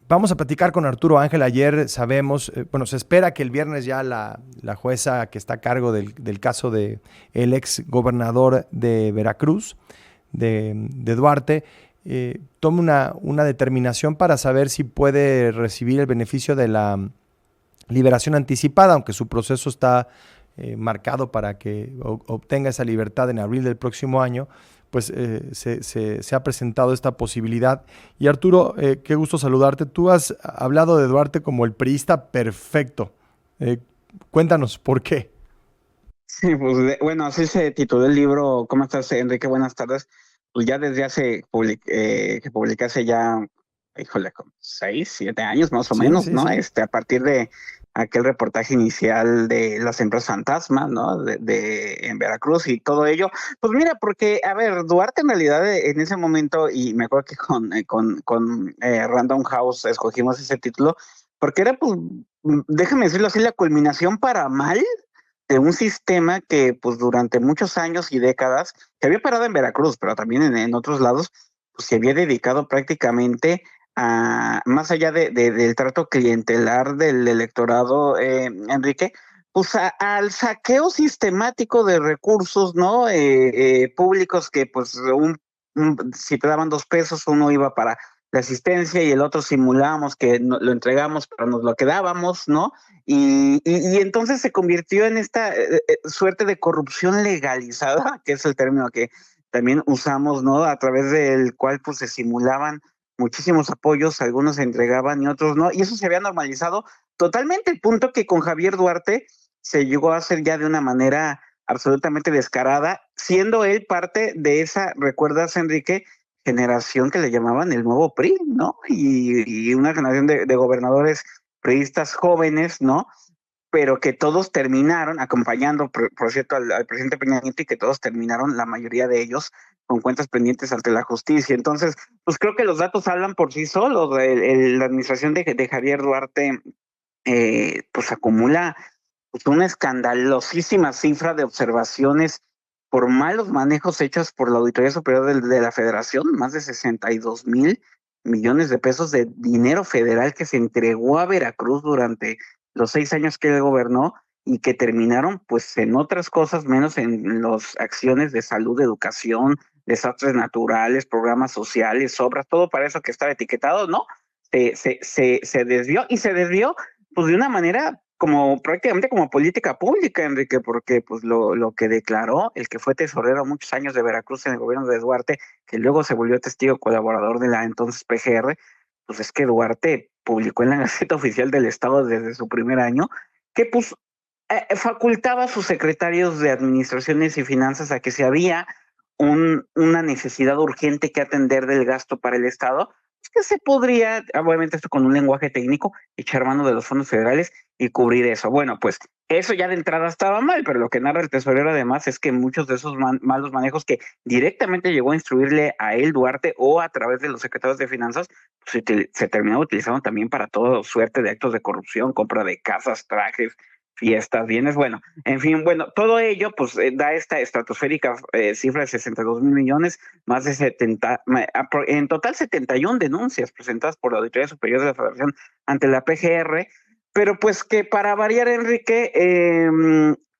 Vamos a platicar con Arturo Ángel. Ayer sabemos, se espera que el viernes ya la jueza que está a cargo del caso de el ex gobernador de Veracruz, de Duarte, tome una determinación para saber si puede recibir el beneficio de la liberación anticipada, aunque su proceso está marcado para que obtenga esa libertad en abril del próximo año. Pues se ha presentado esta posibilidad. Y Arturo, qué gusto saludarte. Tú has hablado de Duarte como el priista perfecto. Cuéntanos, ¿por qué? Sí, pues bueno, así se tituló el libro. ¿Cómo estás, Enrique? Buenas tardes. Pues ya desde que publiqué hace ya, híjole, como 6, 7 años más o Sí, menos, sí, ¿no? sí. A partir de aquel reportaje inicial de las empresas fantasma, ¿no? En Veracruz y todo ello. Pues mira, porque, a ver, Duarte en realidad en ese momento, y me acuerdo que con Random House escogimos ese título, porque era, pues, déjame decirlo así, la culminación para mal de un sistema que pues durante muchos años y décadas se había parado en Veracruz, pero también en otros lados, pues se había dedicado prácticamente a, más allá del trato clientelar del electorado, Enrique, pues al saqueo sistemático de recursos, ¿no? Públicos que pues si te daban 2 pesos, uno iba para la asistencia y el otro simulábamos que lo entregamos, pero nos lo quedábamos, ¿no? Y entonces se convirtió en esta suerte de corrupción legalizada, que es el término que también usamos, ¿no? A través del cual pues se simulaban muchísimos apoyos, algunos se entregaban y otros no, y eso se había normalizado totalmente, el punto que con Javier Duarte se llegó a hacer ya de una manera absolutamente descarada, siendo él parte de esa, ¿recuerdas, Enrique? Generación que le llamaban el nuevo PRI, ¿no? Y una generación de gobernadores priistas jóvenes, ¿no? Pero que todos terminaron acompañando, por cierto, al presidente Peña Nieto, y que todos terminaron, la mayoría de ellos, con cuentas pendientes ante la justicia. Entonces, pues creo que los datos hablan por sí solos. La administración de Javier Duarte, pues acumula pues, una escandalosísima cifra de observaciones por malos manejos hechos por la Auditoría Superior de la Federación, más de 62,000 millones de pesos de dinero federal que se entregó a Veracruz durante los 6 años que él gobernó y que terminaron pues en otras cosas menos en las acciones de salud, educación, desastres naturales, programas sociales, obras, todo para eso que estaba etiquetado, ¿no? Se desvió y se desvió pues de una manera como prácticamente como política pública, Enrique, porque pues lo que declaró el que fue tesorero muchos años de Veracruz en el gobierno de Duarte, que luego se volvió testigo colaborador de la entonces PGR, pues es que Duarte publicó en la Gaceta Oficial del Estado desde su primer año que pues facultaba a sus secretarios de administraciones y finanzas a que si había una necesidad urgente que atender del gasto para el Estado, pues que se podría, obviamente esto con un lenguaje técnico, echar mano de los fondos federales y cubrir eso. Bueno, pues eso ya de entrada estaba mal, pero lo que narra el tesorero además es que muchos de esos malos manejos que directamente llegó a instruirle a él Duarte o a través de los secretarios de finanzas, pues se terminó utilizando también para toda suerte de actos de corrupción, compra de casas, trajes, fiestas, bienes, bueno, en fin, bueno, todo ello pues da esta estratosférica cifra de 62,000 millones, más de 70, en total 71 denuncias presentadas por la Auditoría Superior de la Federación ante la PGR, pero pues que para variar, Enrique,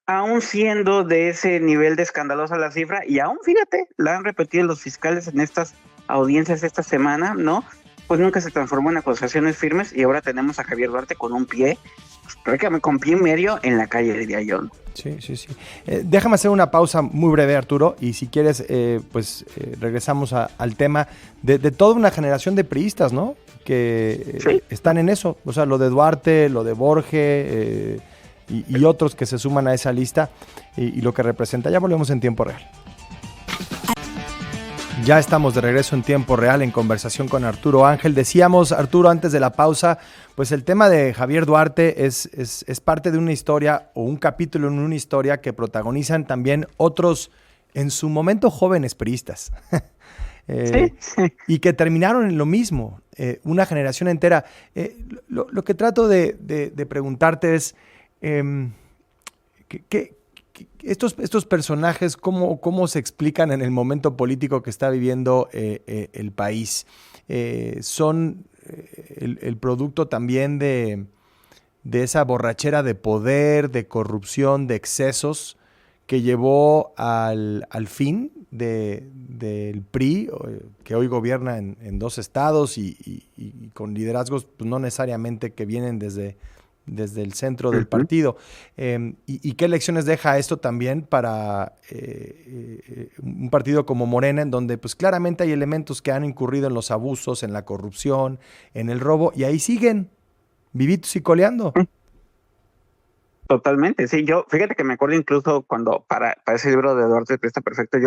aún siendo de ese nivel de escandalosa la cifra, y aún fíjate, la han repetido los fiscales en estas audiencias esta semana, ¿no? Pues nunca se transformó en acusaciones firmes y ahora tenemos a Javier Duarte con un pie, pues prácticamente con pie y medio en la calle, diría yo. Sí, sí, sí. Déjame hacer una pausa muy breve, Arturo, y si quieres, regresamos al tema de toda una generación de priistas, ¿no? Que Sí. están en eso, o sea, lo de Duarte, lo de Borge y otros que se suman a esa lista y lo que representa. Ya volvemos en tiempo real. Ya estamos de regreso en tiempo real en conversación con Arturo Ángel. Decíamos, Arturo, antes de la pausa, pues el tema de Javier Duarte es parte de una historia o un capítulo en una historia que protagonizan también otros, en su momento, jóvenes priistas. Sí, sí. Y que terminaron en lo mismo, una generación entera. Lo que trato de preguntarte es, ¿qué, estos personajes, ¿cómo se explican en el momento político que está viviendo el país? son el producto también de esa borrachera de poder, de corrupción, de excesos que llevó al fin del PRI, que hoy gobierna en 2 estados y con liderazgos pues, no necesariamente que vienen desde el centro del partido. ¿Y qué lecciones deja esto también para un partido como Morena, en donde pues claramente hay elementos que han incurrido en los abusos, en la corrupción, en el robo, y ahí siguen vivitos y coleando? Totalmente, sí, yo, fíjate que me acuerdo incluso cuando para ese libro de Duarte Presta Perfecto,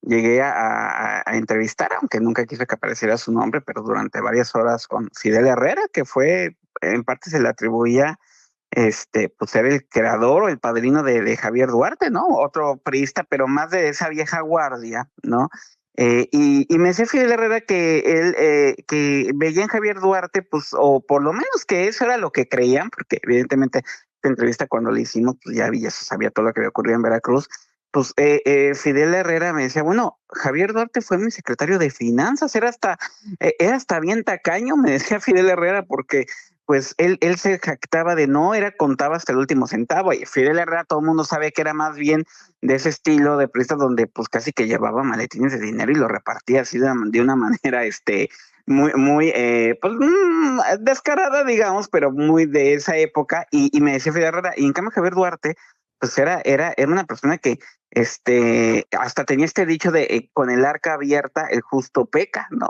llegué a entrevistar, aunque nunca quise que apareciera su nombre, pero durante varias horas con Fidel Herrera, que fue, en parte se le atribuía, pues ser el creador o el padrino de Javier Duarte, ¿no? Otro priista, pero más de esa vieja guardia, ¿no? Y me decía Fidel Herrera que él, que veía en Javier Duarte, pues, o por lo menos que eso era lo que creían, porque evidentemente esta entrevista cuando le hicimos, pues ya se sabía todo lo que había ocurrido en Veracruz. Pues Fidel Herrera me decía, bueno, Javier Duarte fue mi secretario de finanzas, era hasta bien tacaño, me decía Fidel Herrera, porque pues él se jactaba de no, contaba hasta el último centavo, y Fidel Herrera todo el mundo sabe que era más bien de ese estilo de prestas donde pues casi que llevaba maletines de dinero y lo repartía así de una manera muy pues descarada, digamos, pero muy de esa época. Y me decía Fidel Herrera, y en cambio Javier Duarte pues era una persona que hasta tenía este dicho de con el arca abierta el justo peca, ¿no?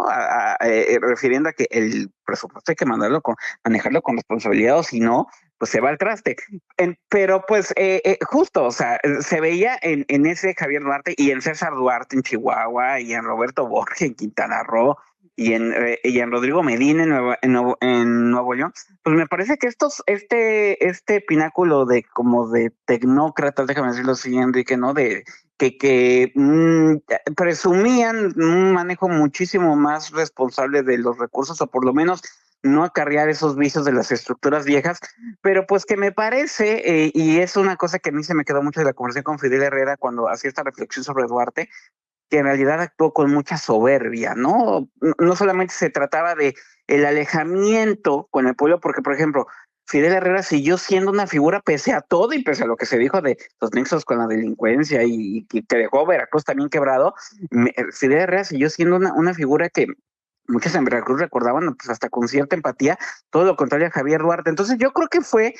Refiriendo a que el presupuesto hay que manejarlo con responsabilidad, o si no, pues se va al traste. Pero pues justo, o sea, se veía en ese Javier Duarte y en César Duarte en Chihuahua y en Roberto Borges en Quintana Roo y en Rodrigo Medina en Nuevo León. Pues me parece que este pináculo de como de tecnócratas, déjame decirlo así, Enrique, ¿no? Que presumían un manejo muchísimo más responsable de los recursos, o por lo menos no acarrear esos vicios de las estructuras viejas, pero pues que me parece, y es una cosa que a mí se me quedó mucho de la conversación con Fidel Herrera cuando hacía esta reflexión sobre Duarte, que en realidad actuó con mucha soberbia, ¿no? No solamente se trataba de el alejamiento con el pueblo, porque, por ejemplo, Fidel Herrera siguió siendo una figura pese a todo y pese a lo que se dijo de los nexos con la delincuencia y que dejó Veracruz también quebrado. Fidel Herrera siguió siendo una figura que muchos en Veracruz recordaban pues hasta con cierta empatía, todo lo contrario a Javier Duarte. Entonces yo creo que fue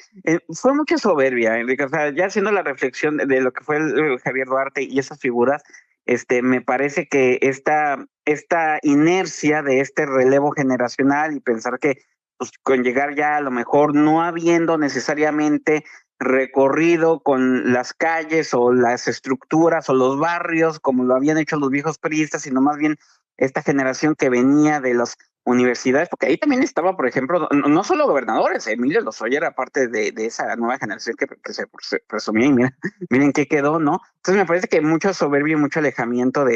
mucha soberbia, Enrique. O sea, ya haciendo la reflexión de lo que fue el Javier Duarte y esas figuras, me parece que esta inercia de este relevo generacional y pensar que pues, con llegar ya a lo mejor no habiendo necesariamente recorrido con las calles o las estructuras o los barrios como lo habían hecho los viejos priistas, sino más bien esta generación que venía de las universidades, porque ahí también estaba, por ejemplo, no solo gobernadores, Emilio Lozoya era parte de esa nueva generación que se presumía, y miren qué quedó, ¿no? Entonces me parece que mucho soberbia y mucho alejamiento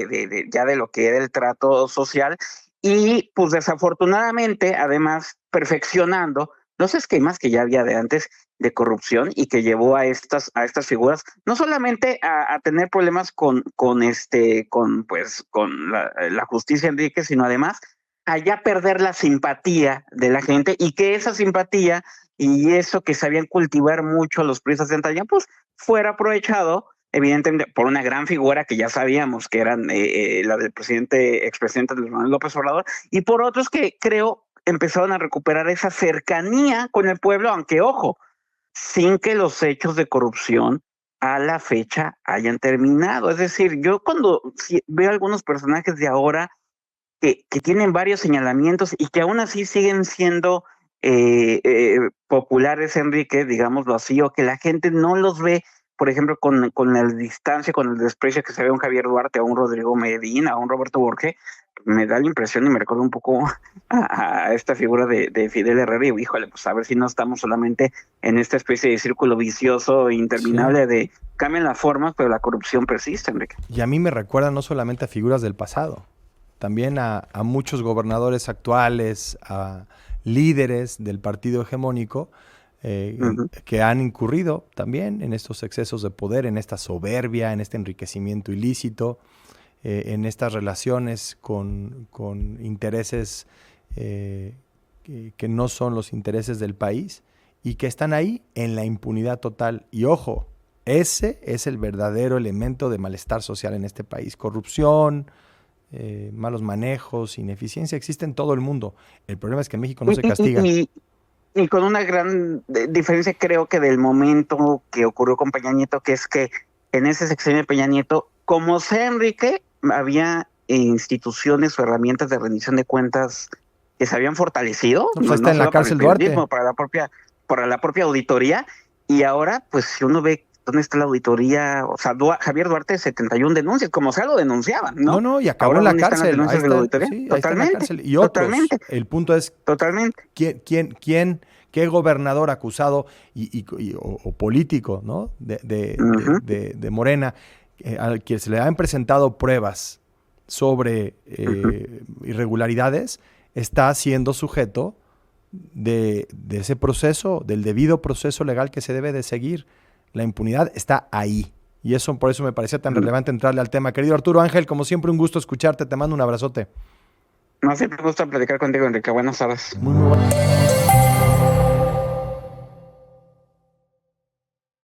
ya de lo que era el trato social, y pues desafortunadamente, además, perfeccionando los esquemas que ya había de antes de corrupción y que llevó a estas figuras no solamente a tener problemas con la justicia, Enrique, sino además a ya perder la simpatía de la gente, y que esa simpatía y eso que sabían cultivar mucho los priistas de antaño pues fuera aprovechado evidentemente por una gran figura que ya sabíamos que eran la del expresidente Luis Manuel López Obrador, y por otros que creo empezaron a recuperar esa cercanía con el pueblo, aunque ojo, sin que los hechos de corrupción a la fecha hayan terminado. Es decir, yo cuando veo algunos personajes de ahora que tienen varios señalamientos y que aún así siguen siendo populares, Enrique, digámoslo así, o que la gente no los ve, por ejemplo, con la distancia, con el desprecio que se ve a un Javier Duarte, a un Rodrigo Medina, a un Roberto Borges, me da la impresión y me recuerda un poco a esta figura de Fidel Herrera, y híjole, pues a ver si no estamos solamente en esta especie de círculo vicioso interminable de cambian las formas, pero la corrupción persiste, Enrique. Y a mí me recuerda no solamente a figuras del pasado, también a muchos gobernadores actuales, a líderes del partido hegemónico que han incurrido también en estos excesos de poder, en esta soberbia, en este enriquecimiento ilícito. en estas relaciones con intereses que no son los intereses del país y que están ahí en la impunidad total. Y ojo, ese es el verdadero elemento de malestar social en este país. Corrupción, malos manejos, ineficiencia, existe en todo el mundo. El problema es que en México no se castiga. Y con una gran diferencia, creo que del momento que ocurrió con Peña Nieto, que es que en ese sexenio de Peña Nieto, como sea Enrique, había instituciones o herramientas de rendición de cuentas que se habían fortalecido. No, pues está en la cárcel Duarte. Para la propia auditoría. Y ahora, pues si uno ve dónde está la auditoría, o sea, Javier Duarte, 71 denuncias, como sea lo denunciaban, ¿no? No, y acabó en la cárcel. Ahí está, sí, totalmente. Y otros. Totalmente. El punto es, totalmente. ¿Qué gobernador acusado o político, ¿no? de Morena, al que se le han presentado pruebas sobre irregularidades, está siendo sujeto de ese proceso, del debido proceso legal que se debe de seguir? La impunidad está ahí. Y eso, por eso me parecía tan relevante entrarle al tema. Querido Arturo Ángel, como siempre, un gusto escucharte. Te mando un abrazote. No, siempre me gusta platicar contigo, Enrique. Buenas tardes. Muy bueno.